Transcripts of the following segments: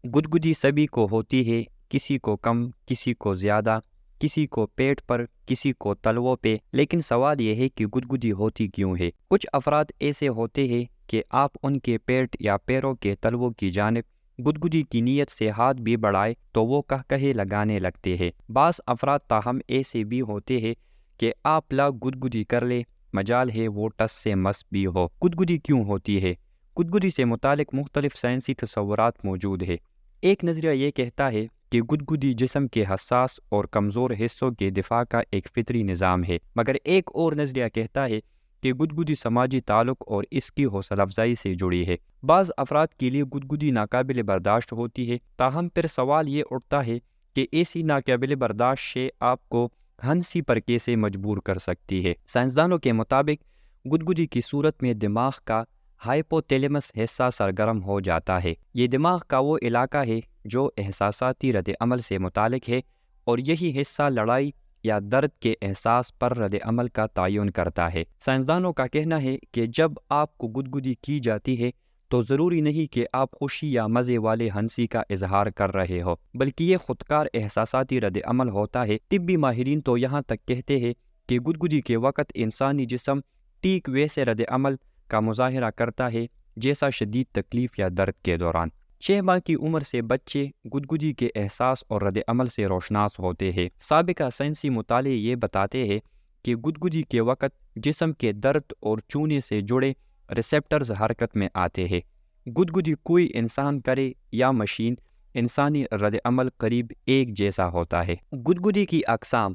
گدگدی سبھی کو ہوتی ہے، کسی کو کم، کسی کو زیادہ، کسی کو پیٹ پر، کسی کو تلووں پہ، لیکن سوال یہ ہے کہ گدگدی ہوتی کیوں ہے؟ کچھ افراد ایسے ہوتے ہیں کہ آپ ان کے پیٹ یا پیروں کے تلووں کی جانب گدگدی کی نیت سے ہاتھ بھی بڑھائے تو وہ کہے لگانے لگتے ہیں۔ بعض افراد تاہم ایسے بھی ہوتے ہیں کہ آپ لا گدگدی کر لے، مجال ہے وہ ٹس سے مس بھی ہو۔ گدگدی کیوں ہوتی ہے؟ گدگدی سے متعلق مختلف سائنسی تصورات موجود ہیں۔ ایک نظریہ یہ کہتا ہے کہ گدگدی جسم کے حساس اور کمزور حصوں کے دفاع کا ایک فطری نظام ہے، مگر ایک اور نظریہ کہتا ہے کہ گدگدی سماجی تعلق اور اس کی حوصلہ افزائی سے جڑی ہے۔ بعض افراد کے لیے گدگدی ناقابل برداشت ہوتی ہے، تاہم پھر سوال یہ اٹھتا ہے کہ ایسی ناقابل برداشت سے آپ کو ہنسی پر کیسے مجبور کر سکتی ہے؟ سائنسدانوں کے مطابق گدگدی کی صورت میں دماغ کا ہائپوتیلیمس حصہ سرگرم ہو جاتا ہے۔ یہ دماغ کا وہ علاقہ ہے جو احساساتی رد عمل سے متعلق ہے، اور یہی حصہ لڑائی یا درد کے احساس پر رد عمل کا تعین کرتا ہے۔ سائنسدانوں کا کہنا ہے کہ جب آپ کو گدگدی کی جاتی ہے تو ضروری نہیں کہ آپ خوشی یا مزے والے ہنسی کا اظہار کر رہے ہو، بلکہ یہ خودکار احساساتی رد عمل ہوتا ہے۔ طبی ماہرین تو یہاں تک کہتے ہیں کہ گدگدی کے وقت انسانی جسم ٹھیک ویسے رد عمل کا مظاہرہ کرتا ہے جیسا شدید تکلیف یا درد کے دوران۔ 6 ماہ کی عمر سے بچے گدگدی کے احساس اور رد عمل سے روشناس ہوتے ہیں۔ سابقہ سائنسی مطالعے یہ بتاتے ہیں کہ گدگدی کے وقت جسم کے درد اور چونے سے جڑے ریسیپٹرز حرکت میں آتے ہیں۔ گدگدی کوئی انسان کرے یا مشین، انسانی رد عمل قریب ایک جیسا ہوتا ہے۔ گدگدی کی اقسام۔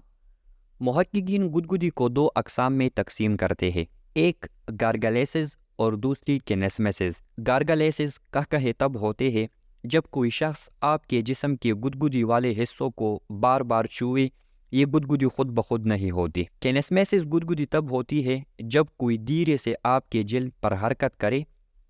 محققین گدگدی کو 2 اقسام میں تقسیم کرتے ہیں، ایک گارگلیسز اور دوسری کینیسمیسز۔ گارگلیسز کہے تب ہوتے ہیں جب کوئی شخص آپ کے جسم کے گدگدی والے حصوں کو بار بار چھوئے، یہ گدگدی خود بخود نہیں ہوتی۔ کینیسمیسز گدگدی تب ہوتی ہے جب کوئی دھیرے سے آپ کے جلد پر حرکت کرے،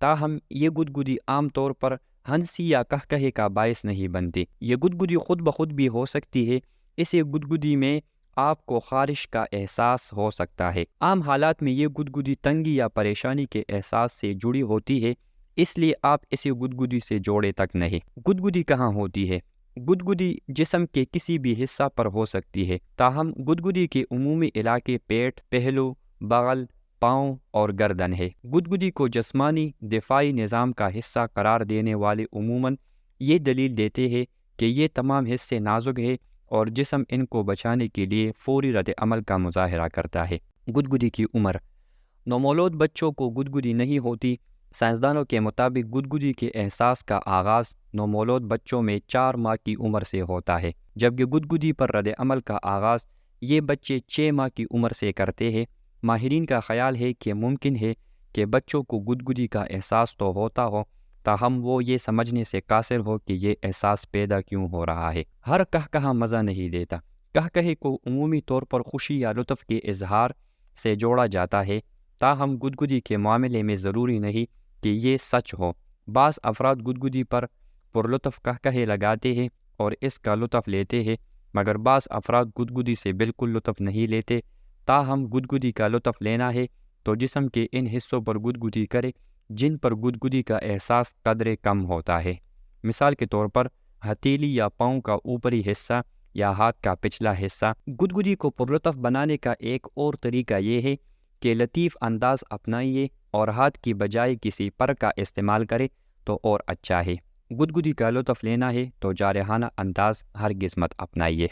تاہم یہ گدگدی عام طور پر ہنسی یا کہے کا باعث نہیں بنتی۔ یہ گدگدی خود بخود بھی ہو سکتی ہے، اسے گدگدی میں آپ کو خارش کا احساس ہو سکتا ہے۔ عام حالات میں یہ گدگدی تنگی یا پریشانی کے احساس سے جڑی ہوتی ہے، اس لیے آپ اسے گدگدی سے جوڑے تک نہیں۔ گدگدی کہاں ہوتی ہے؟ گدگدی جسم کے کسی بھی حصہ پر ہو سکتی ہے، تاہم گدگدی کے عمومی علاقے پیٹ، پہلو، بغل، پاؤں اور گردن ہے۔ گدگدی کو جسمانی دفاعی نظام کا حصہ قرار دینے والے عموماً یہ دلیل دیتے ہیں کہ یہ تمام حصے نازک ہیں اور جسم ان کو بچانے کے لیے فوری رد عمل کا مظاہرہ کرتا ہے۔ گدگدی کی عمر۔ نومولود بچوں کو گدگدی نہیں ہوتی۔ سائنسدانوں کے مطابق گدگدی کے احساس کا آغاز نومولود بچوں میں 4 ماہ کی عمر سے ہوتا ہے، جبکہ گدگدی پر رد عمل کا آغاز یہ بچے 6 ماہ کی عمر سے کرتے ہیں۔ ماہرین کا خیال ہے کہ ممکن ہے کہ بچوں کو گدگدی کا احساس تو ہوتا ہو، تاہم وہ یہ سمجھنے سے قاصر ہو کہ یہ احساس پیدا کیوں ہو رہا ہے۔ ہر کہا مزہ نہیں دیتا۔ کہے کو عمومی طور پر خوشی یا لطف کے اظہار سے جوڑا جاتا ہے، تاہم گدگدی کے معاملے میں ضروری نہیں کہ یہ سچ ہو۔ بعض افراد گدگدی پر پرلطف کہے لگاتے ہیں اور اس کا لطف لیتے ہیں، مگر بعض افراد گدگدی سے بالکل لطف نہیں لیتے۔ تاہم گدگدی کا لطف لینا ہے تو جسم کے ان حصوں پر گدگدی کرے جن پر گدگدی کا احساس قدرے کم ہوتا ہے۔ مثال کے طور پر ہتھیلی یا پاؤں کا اوپری حصہ یا ہاتھ کا پچھلا حصہ۔ گدگدی کو پرلطف بنانے کا ایک اور طریقہ یہ ہے کہ لطیف انداز اپنائیے اور ہاتھ کی بجائے کسی پر کا استعمال کرے تو اور اچھا ہے۔ گدگدی کا لطف لینا ہے تو جارحانہ انداز ہرگز مت اپنائیے۔